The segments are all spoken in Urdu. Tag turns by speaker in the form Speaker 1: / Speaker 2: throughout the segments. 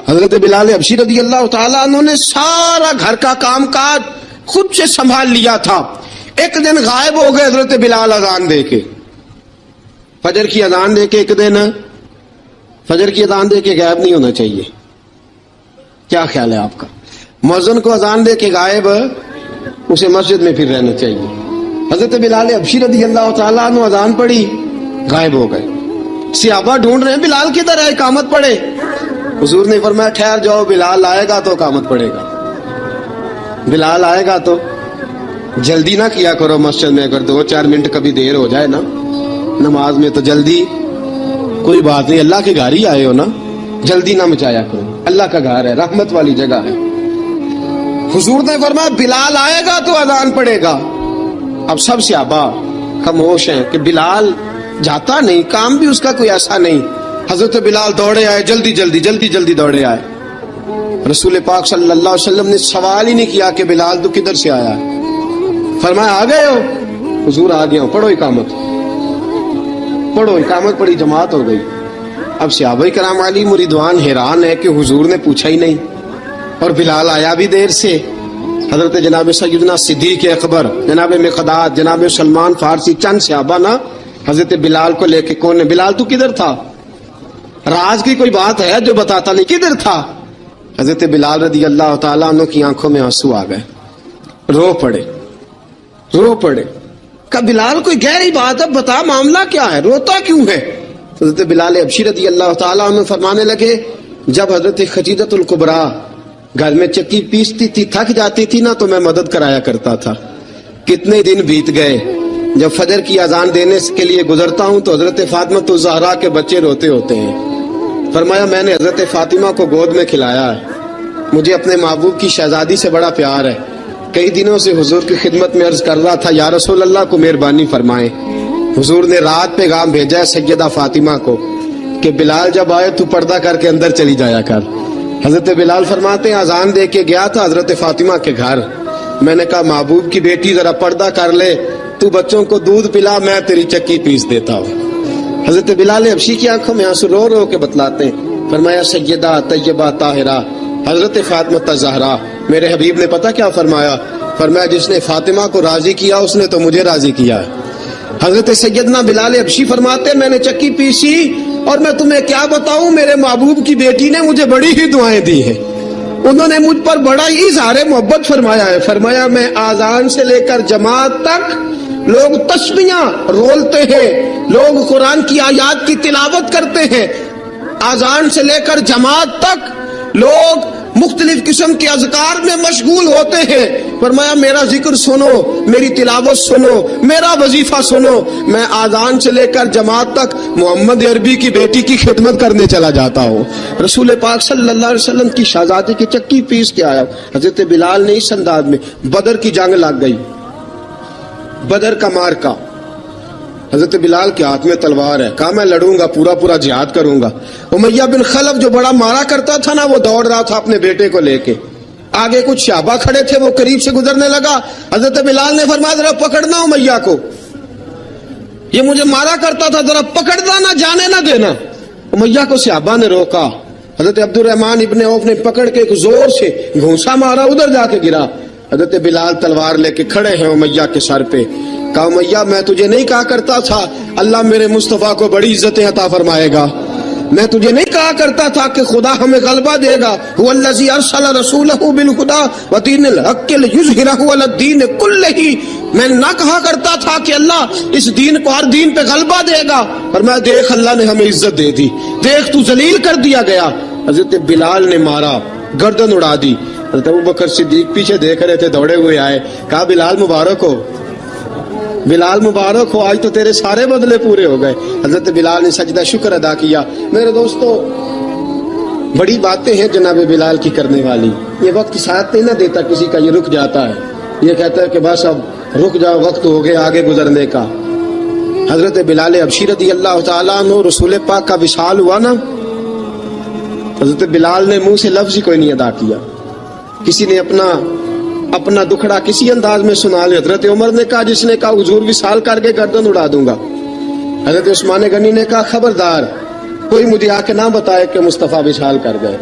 Speaker 1: حضرت بلال حبشی رضی اللہ تعالیٰ عنہ نے سارا گھر کا کام کاج خود سے سنبھال لیا تھا. ایک دن غائب ہو گئے حضرت بلال اذان دے کے, فجر کی اذان دے کے. ایک دن فجر کی اذان دے کے غائب نہیں ہونا چاہیے. کیا خیال ہے آپ کا؟ مؤذن کو اذان دے کے غائب, اسے مسجد میں پھر رہنا چاہیے. حضرت بلال حبشی رضی اللہ تعالیٰ عنہ اذان پڑھی, غائب ہو گئے. صحابہ ڈھونڈ رہے ہیں بلال کدھر ہے, اقامت پڑھے. حضور نے فرمایا ٹھہر جاؤ, بلال آئے گا تو اقامت پڑھے گا. بلال آئے گا تو جلدی نہ کیا کرو مسجد میں. اگر 2-4 منٹ کبھی دیر ہو جائے نا نماز میں تو جلدی کوئی بات نہیں, اللہ کے گھر ہی آئے ہو نا, جلدی نہ مچایا کرو. اللہ کا گھر ہے, رحمت والی جگہ ہے. حضور نے فرمایا بلال آئے گا تو اذان پڑھے گا. اب سب صحابہ خاموش ہیں کہ بلال جاتا نہیں, کام بھی اس کا کوئی ایسا نہیں. حضرت بلال دوڑے آئے, جلدی جلدی دوڑے آئے. رسول پاک صلی اللہ علیہ وسلم نے سوال ہی نہیں کیا کہ بلال تو کدھر سے آیا ہے. فرمایا آ گئے ہو؟ حضور آ گیا ہوں. پڑھو اقامت, پڑھو. اقامت پڑھی, جماعت ہو گئی. اب صحابہ کرام علیہم رضوان حیران ہے کہ حضور نے پوچھا ہی نہیں اور بلال آیا بھی دیر سے. حضرت جناب سیدنا صدیق اکبر, جناب مقداد, جناب سلمان فارسی, چند صحابہ نا حضرت بلال کو لے کے, کون ہے بلال تو کدھر تھا؟ راز کی کوئی بات ہے جو بتاتا نہیں, کدھر تھا؟ حضرت بلال رضی اللہ تعالیٰ عنہ کی آنکھوں میں آنسو آ گئے, رو پڑے. کہ بلال کوئی گہری بات ہے, بتا معاملہ کیا ہے, روتا کیوں ہے؟ حضرت بلال حبشی رضی اللہ تعالیٰ عنہ فرمانے لگے جب حضرت خدیجہ الکبریٰ گھر میں چکی پیستی تھی, تھک جاتی تھی نا, تو میں مدد کرایا کرتا تھا. کتنے دن بیت گئے, جب فجر کی اذان دینے کے لیے گزرتا ہوں تو حضرت فاطمہ الزہرا کے بچے روتے ہوتے ہیں. فرمایا میں نے حضرت فاطمہ کو گود میں کھلایا ہے, مجھے اپنے محبوب کی شہزادی سے بڑا پیار ہے. کئی دنوں سے حضور کی خدمت میں عرض کر رہا تھا یا رسول اللہ کو مہربانی فرمائیں. حضور نے رات پیغام بھیجا ہے سیدہ فاطمہ کو کہ بلال جب آئے تو پردہ کر کے اندر چلی جایا کر. حضرت بلال فرماتے ہیں اذان دے کے گیا تھا حضرت فاطمہ کے گھر, میں نے کہا محبوب کی بیٹی ذرا پردہ کر لے, تو بچوں کو دودھ پلا, میں تیری چکی پیس دیتا ہوں. حضرت بلال حبشی کی آنکھوں میں آنسو رو رو کے بتلاتے ہیں. فرمایا سیدہ طیبہ طاہرہ حضرت فاطمہ الزہرا, میرے حبیب نے پتہ کیا فرمایا؟ فرمایا جس نے فاطمہ کو راضی کیا اس نے تو مجھے راضی کیا ہے. حضرت سیدنا بلال حبشی فرماتے ہیں میں نے چکی پیسی اور میں تمہیں کیا بتاؤں, میرے محبوب کی بیٹی نے مجھے بڑی ہی دعائیں دی ہیں, انہوں نے مجھ پر بڑا ہی اظہار محبت فرمایا ہے. فرمایا میں آذان سے لے کر جماعت تک لوگ تسبیحاں رولتے ہیں, لوگ قرآن کی آیات کی تلاوت کرتے ہیں, آذان سے لے کر جماعت تک لوگ مختلف قسم کے اذکار میں مشغول ہوتے ہیں. فرمایا میرا ذکر سنو, میری تلاوت سنو, میرا وظیفہ سنو. میں آذان سے لے کر جماعت تک محمد عربی کی بیٹی کی خدمت کرنے چلا جاتا ہوں. رسول پاک صلی اللہ علیہ وسلم کی شہزادی کی چکی پیس کے آیا. حضرت بلال نے اس انداز میں, بدر کی جنگ لگ گئی, بدر کا مارکا, حضرت بلال کے ہاتھ میں تلوار ہے, کہا میں لڑوں گا, پورا جہاد کروں گا. امیہ بن خلف جو بڑا مارا کرتا تھا نا, وہ دوڑ رہا تھا اپنے بیٹے کو لے کے, آگے کچھ صحابہ کھڑے تھے, وہ قریب سے گزرنے لگا. حضرت بلال نے فرمایا ذرا پکڑنا امیہ کو, یہ مجھے مارا کرتا تھا, ذرا پکڑنا, نہ جانے نہ دینا. امیہ کو صحابہ نے روکا. حضرت عبد الرحمن ابن عوف نے پکڑ کے ایک زور سے گھونسا مارا, ادھر جا کے گرا. حضرت بلال تلوار لے کے کھڑے ہیں امیہ کے سر پہ. کہا امیہ میں تجھے نہیں کہا کرتا تھا اللہ میرے مصطفیٰ کو بڑی عزتیں عطا فرمائے گا, میں تجھے نہیں کہا کرتا تھا کہ خدا ہمیں غلبہ دے گا, هو الذی ارسل رسولہ بالہدی ودین الحق لیظہرہ علی الدین کلہ, میں نہ کہا کرتا تھا کہ اللہ اس دین کو ہر دین پہ غلبہ دے گا. فرمایا دیکھ اللہ نے ہمیں عزت دے دی, دیکھ تو ذلیل کر دیا گیا. حضرت بلال نے مارا, گردن اڑا دی. حضرت ابوبکر صدیق پیچھے دیکھ رہے تھے, دوڑے ہوئے آئے, کہا بلال مبارک ہو, بلال مبارک ہو, آج تو تیرے سارے بدلے پورے ہو گئے. حضرت بلال نے سجدہ شکر ادا کیا. میرے دوستو بڑی باتیں ہیں جناب بلال کی کرنے والی. یہ وقت ساتھ نہیں نہ دیتا کسی کا, یہ رک جاتا ہے, یہ کہتا ہے کہ بس اب رک جاؤ, وقت ہو گیا آگے گزرنے کا. حضرت بلال حبشی رضی اللہ تعالیٰ عنہ رسول پاک کا وصال ہوا نا, حضرت بلال نے منہ سے لفظ ہی کوئی نہیں ادا کیا. کسی نے اپنا دکھڑا کسی انداز میں سنا لیا. حضرت عمر نے کہا, جس نے کہا حضور وصال کر کے گردن اڑا دوں گا. حضرت عثمان غنی نے کہا خبردار کوئی مجھے آ کے نہ بتائے کہ مصطفیٰ وصال کر گئے.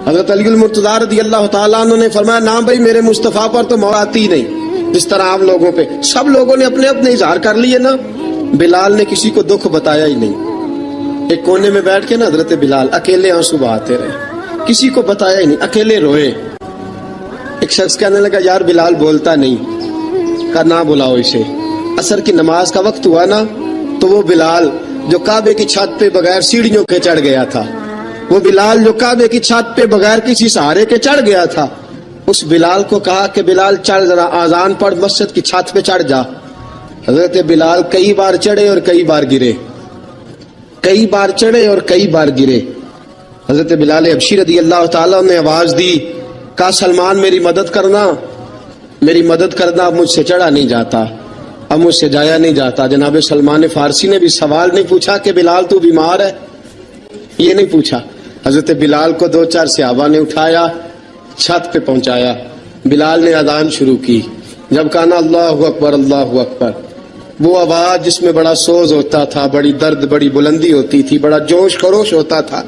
Speaker 1: حضرت علی المرتضیٰ رضی اللہ تعالیٰ عنہ نے فرمایا نہ بھائی میرے مصطفیٰ پر تو موت آتی نہیں جس طرح عام لوگوں پہ. سب لوگوں نے اپنے اپنے اظہار کر لیے نا, بلال نے کسی کو دکھ بتایا ہی نہیں. ایک کونے میں بیٹھ کے نا حضرت بلال اکیلے آنسو بہاتے رہے, کسی کو بتایا ہی نہیں, اکیلے روئے. ایک شخص کہنے لگا یار بلال بولتا نہیں, کہا نہ بلاؤ اسے. عصر کی نماز کا وقت ہوا نا تو وہ بلال جو کعبے کی چھت پہ بغیر سیڑھیوں کے چڑھ گیا تھا, وہ بلال جو کعبے کی چھت پہ بغیر کسی سہارے کے چڑھ گیا تھا, اس بلال کو کہا کہ بلال چڑھ ذرا, آذان پڑھ, مسجد کی چھت پہ چڑھ جا. حضرت بلال کئی بار چڑھے اور کئی بار گرے, کئی بار چڑھے اور کئی بار گرے. حضرت بلال حبشی رضی اللہ تعالیٰ نے آواز دی, کہا سلمان میری مدد کرنا, میری مدد کرنا, اب مجھ سے چڑھا نہیں جاتا, اب مجھ سے جایا نہیں جاتا. جناب سلمان فارسی نے بھی سوال نہیں پوچھا کہ بلال تو بیمار ہے, یہ نہیں پوچھا. حضرت بلال کو 2-4 صحابہ نے اٹھایا, چھت پہ پہنچایا. بلال نے اذان شروع کی. جب کہا نا اللہ اکبر اللہ اکبر, وہ آواز جس میں بڑا سوز ہوتا تھا, بڑی درد, بڑی بلندی ہوتی تھی, بڑا جوش خروش ہوتا تھا,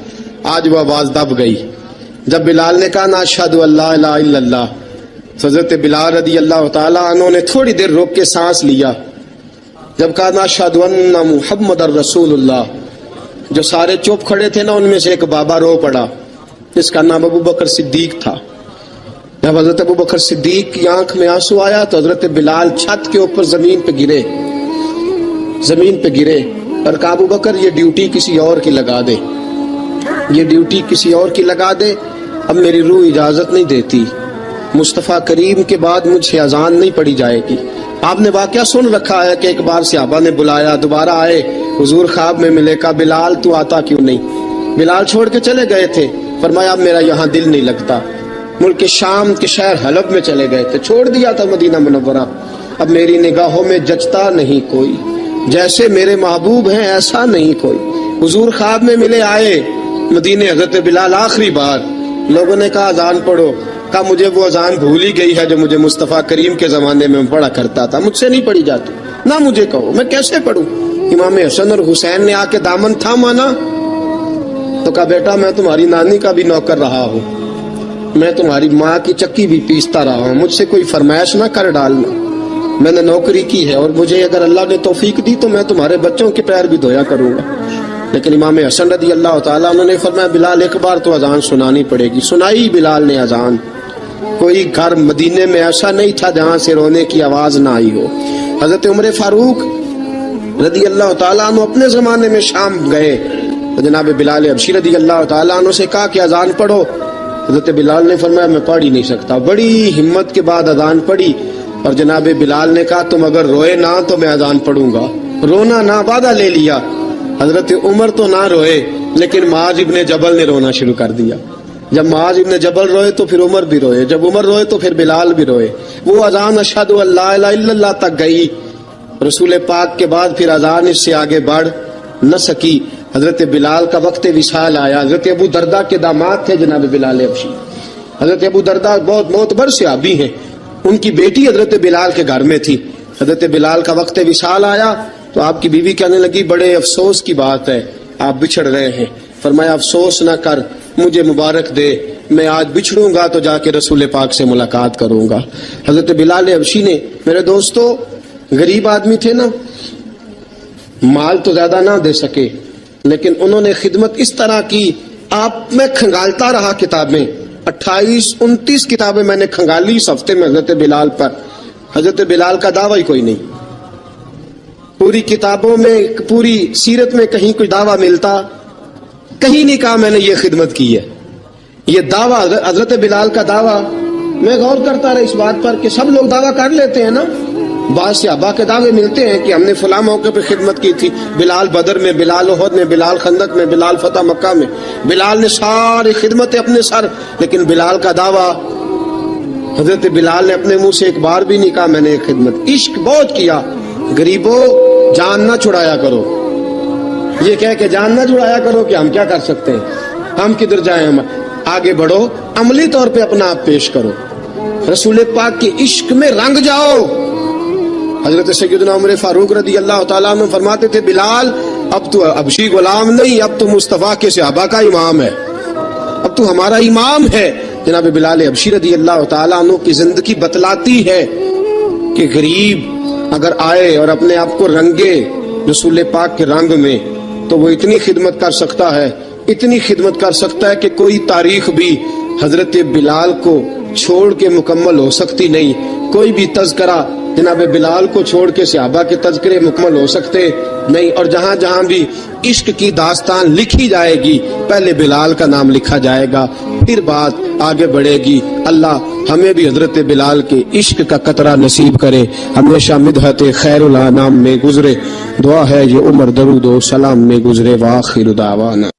Speaker 1: آج وہ آواز دب گئی. جب بلال نے کہا نا اشہد ان لا الہ الا اللہ, حضرت بلال رضی اللہ تعالیٰ عنہ نے تھوڑی دیر روک کے سانس لیا. جب کہا نا اشہد ان محمد الرسول اللہ, جو سارے چپ کھڑے تھے نا ان میں سے ایک بابا رو پڑا, جس کا نام ابو بکر صدیق تھا. جب حضرت ابو بکر صدیق کی آنکھ میں آنسو آیا تو حضرت بلال چھت کے اوپر زمین پہ گرے, زمین پہ گرے اور کہا ابو بکر یہ ڈیوٹی کسی اور کی لگا دے, یہ ڈیوٹی کسی اور کی لگا دے, اب میری روح اجازت نہیں دیتی, مصطفیٰ کریم کے بعد مجھ سے اذان نہیں پڑھی جائے گی. آپ نے واقعہ سن رکھا ہے کہ ایک بار صحابہ نے بلایا, دوبارہ آئے, حضور خواب میں ملے, کہا بلال تو آتا کیوں نہیں؟ بلال چھوڑ کے چلے گئے تھے. فرمایا اب میرا یہاں دل نہیں لگتا. ملک شام کے شہر حلب میں چلے گئے تھے, چھوڑ دیا تھا مدینہ منورہ, اب میری نگاہوں میں جچتا نہیں کوئی, جیسے میرے محبوب ہیں ایسا نہیں کوئی. حضور خواب میں ملے, آئے مدینے. حضرت بلال آخری بار, لوگوں نے کہا اذان پڑھو, کہا مجھے وہ اذان بھول ہی گئی ہے جو مجھے مصطفیٰ کریم کے زمانے میں پڑھا کرتا تھا, مجھ سے نہیں پڑھی جاتی, نہ مجھے کہو, میں کیسے پڑھوں. امام حسن اور حسین نے آ کے دامن تھاما نا تو کہا بیٹا میں تمہاری نانی کا بھی نوکر رہا ہوں, میں تمہاری ماں کی چکی بھی پیستا رہا ہوں, مجھ سے کوئی فرمائش نہ کر ڈالنا, میں نے نوکری کی ہے اور مجھے اگر اللہ نے توفیق دی تو میں تمہارے بچوں کے پیر بھی دھویا کروں گا. لیکن امام حسن رضی اللہ تعالیٰ انہوں نے فرمایا بلال ایک بار تو اذان سنانی پڑے گی. سنائی بلال نے اذان. کوئی گھر مدینے میں ایسا نہیں تھا جہاں سے رونے کی آواز نہ آئی ہو. حضرت عمر فاروق رضی اللہ تعالیٰ عنہ اپنے زمانے میں شام گئے تو جناب بلال حبشی رضی اللہ تعالیٰ عنہ سے کہا کہ اذان پڑھو. حضرت بلال نے فرمایا میں پڑھ ہی نہیں سکتا. بڑی ہمت کے بعد اذان پڑھی اور جناب بلال نے کہا تم اگر روئے نہ تو میں اذان پڑھوں گا. رونا نہ, وعدہ لے لیا. حضرت عمر تو نہ روئے لیکن معاذ ابن جبل نے رونا شروع کر دیا. جب معاذ ابن جبل روئے تو پھر عمر بھی روئے, جب عمر روئے تو پھر بلال بھی روئے. وہ اذان اشہد ان لا الہ الا اللہ تک گئی. رسول پاک کے بعد پھر اذان اس سے آگے بڑھ نہ سکی. حضرت بلال کا وقت وصال آیا. حضرت ابو درداء کے داماد تھے جناب بلال حبشی. حضرت ابو درداء بہت معتبر صحابی ہیں, ان کی بیٹی حضرت بلال کے گھر میں تھی. حضرت بلال کا وقت وصال آیا تو آپ کی بیوی کہنے لگی بڑے افسوس کی بات ہے, آپ بچھڑ رہے ہیں. فرمایا افسوس نہ کر, مجھے مبارک دے, میں آج بچھڑوں گا تو جا کے رسول پاک سے ملاقات کروں گا. حضرت بلال حبشی نے, میرے دوستو, غریب آدمی تھے نا, مال تو زیادہ نہ دے سکے لیکن انہوں نے خدمت اس طرح کی. آپ میں کھنگالتا رہا کتابیں, 28-29 کتابیں میں نے کھنگالی اس ہفتے میں حضرت بلال پر. حضرت بلال کا دعویٰ ہی کوئی نہیں. پوری کتابوں میں, پوری سیرت میں کہیں کوئی دعویٰ ملتا؟ کہیں نہیں کہا میں نے یہ خدمت کی ہے. یہ دعویٰ حضرت بلال کا دعویٰ, میں غور کرتا رہا اس بات پر کہ سب لوگ دعویٰ کر لیتے ہیں نا, بعض صحابہ کے دعوے ملتے ہیں کہ ہم نے فلاں موقع پہ خدمت کی تھی, بلال بدر میں, بلال احد میں, بلال خندق میں, بلال فتح مکہ میں, بلال نے ساری خدمتیں اپنے سر. لیکن بلال کا دعویٰ, حضرت بلال نے اپنے منہ سے ایک بار بھی نہیں کہا میں نے یہ خدمت. عشق بہت کیا. غریبوں جان نہ چھڑایا کرو, یہ کہہ کہ جان نہ چھڑایا کرو کہ ہم کیا کر سکتے ہیں, ہم کدھر جائیں, ہم آگے بڑھو, عملی طور پہ اپنا آپ پیش کرو, رسول پاک کے عشق میں رنگ جاؤ. حضرت سیدنا عمر فاروق رضی اللہ تعالیٰ عنہ فرماتے تھے بلال اب تو حبشی غلام نہیں, اب تو مصطفیٰ کے صحابہ کا امام ہے, اب تو ہمارا امام ہے۔ جناب بلال حبشی رضی اللہ تعالیٰ عنہ کی زندگی بتلاتی ہے کہ غریب اگر آئے اور اپنے آپ کو رنگے رسول پاک کے رنگ میں تو وہ اتنی خدمت کر سکتا ہے، اتنی خدمت کر سکتا ہے کہ کوئی تاریخ بھی حضرت بلال کو چھوڑ کے مکمل ہو سکتی نہیں، کوئی بھی تذکرہ جناب بلال کو چھوڑ کے صحابہ کے تذکرے مکمل ہو سکتے نہیں، اور جہاں جہاں بھی عشق کی داستان لکھی جائے گی پہلے بلال کا نام لکھا جائے گا، پھر بات آگے بڑھے گی۔ اللہ ہمیں بھی حضرت بلال کے عشق کا قطرہ نصیب کرے، ہمیشہ مدحت خیر الانام میں گزرے۔ دعا ہے یہ عمر درود و سلام میں گزرے۔ وآخر دعوانا